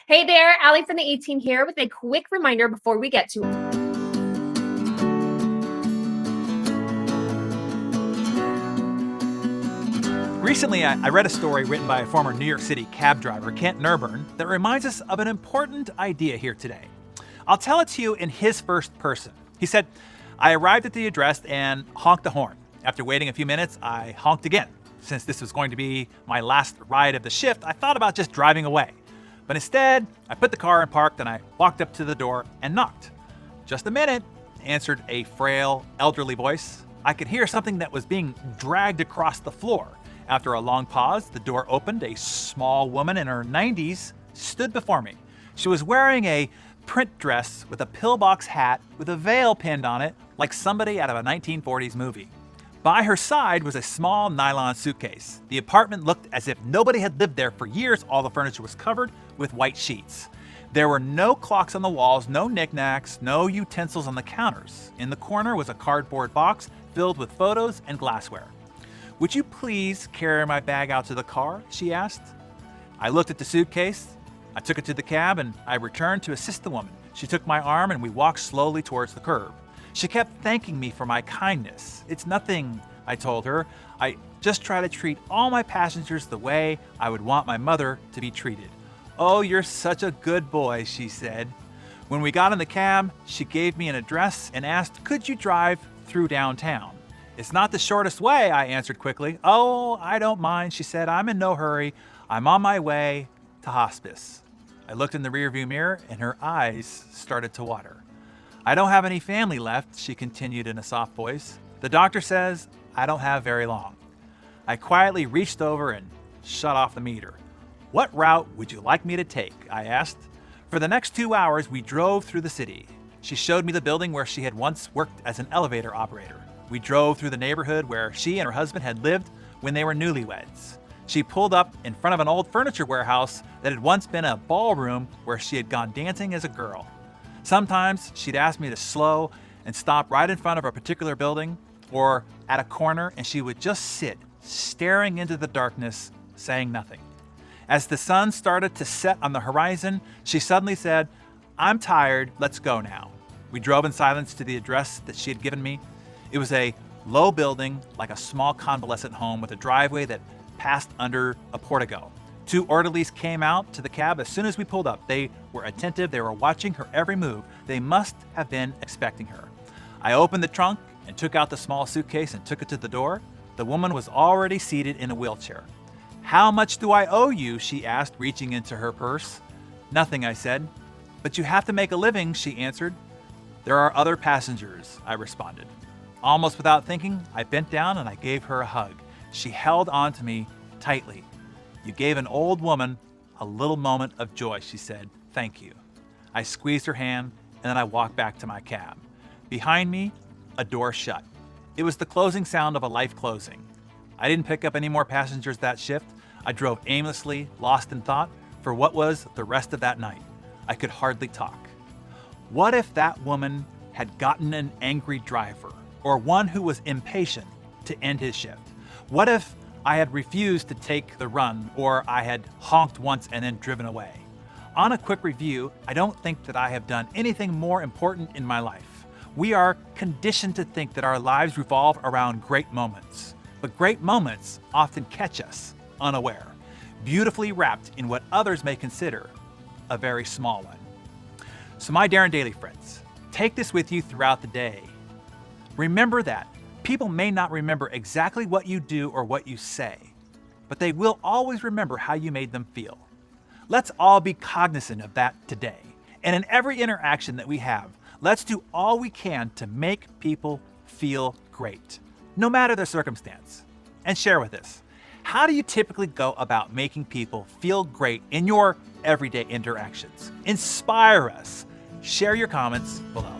Hey there, Allie from the A Team here with a quick reminder before we get to Recently, I read a story written by a former New York City cab driver, Kent Nurburn, that reminds us of an important idea here today. I'll tell it to you in his first person. He said, I arrived at the address and honked the horn. After waiting a few minutes, I honked again. Since this was going to be my last ride of the shift, I thought about just driving away. But instead, I put the car in park, then I walked up to the door and knocked. Just a minute, answered a frail, elderly voice. I could hear something that was being dragged across the floor. After a long pause, the door opened. A small woman in her 90s stood before me. She was wearing a print dress with a pillbox hat with a veil pinned on it, like somebody out of a 1940s movie. By her side was a small nylon suitcase. The apartment looked as if nobody had lived there for years. All the furniture was covered with white sheets. There were no clocks on the walls, no knickknacks, no utensils on the counters. In the corner was a cardboard box filled with photos and glassware. Would you please carry my bag out to the car? She asked. I looked at the suitcase. I took it to the cab and I returned to assist the woman. She took my arm and we walked slowly towards the curb. She kept thanking me for my kindness. It's nothing, I told her. I just try to treat all my passengers the way I would want my mother to be treated. Oh, you're such a good boy, she said. When we got in the cab, she gave me an address and asked, could you drive through downtown? It's not the shortest way, I answered quickly. Oh, I don't mind, she said. I'm in no hurry. I'm on my way to hospice. I looked in the rearview mirror and her eyes started to water. I don't have any family left, she continued in a soft voice. The doctor says I don't have very long. I quietly reached over and shut off the meter. What route would you like me to take? I asked. For the next 2 hours, we drove through the city. She showed me the building where she had once worked as an elevator operator. We drove through the neighborhood where she and her husband had lived when they were newlyweds. She pulled up in front of an old furniture warehouse that had once been a ballroom where she had gone dancing as a girl. Sometimes she'd ask me to slow and stop right in front of a particular building or at a corner, and she would just sit, staring into the darkness, saying nothing. As the sun started to set on the horizon, she suddenly said, I'm tired, let's go now. We drove in silence to the address that she had given me. It was a low building, like a small convalescent home with a driveway that passed under a portico. 2 orderlies came out to the cab as soon as we pulled up. They were attentive. They were watching her every move. They must have been expecting her. I opened the trunk and took out the small suitcase and took it to the door. The woman was already seated in a wheelchair. How much do I owe you? She asked, reaching into her purse. Nothing, I said. But you have to make a living, she answered. There are other passengers, I responded. Almost without thinking, I bent down and I gave her a hug. She held on to me tightly. You gave an old woman a little moment of joy, she said. Thank you. I squeezed her hand and then I walked back to my cab. Behind me, a door shut. It was the closing sound of a life closing. I didn't pick up any more passengers that shift. I drove aimlessly, lost in thought, for what was the rest of that night. I could hardly talk. What if that woman had gotten an angry driver or one who was impatient to end his shift? What if I had refused to take the run or I had honked once and then driven away? On a quick review, I don't think that I have done anything more important in my life. We are conditioned to think that our lives revolve around great moments, but great moments often catch us unaware, beautifully wrapped in what others may consider a very small one. So my Darren Daily friends, take this with you throughout the day. Remember that people may not remember exactly what you do or what you say, but they will always remember how you made them feel. Let's all be cognizant of that today. And in every interaction that we have, let's do all we can to make people feel great, no matter their circumstance. And share with us, how do you typically go about making people feel great in your everyday interactions? Inspire us. Share your comments below.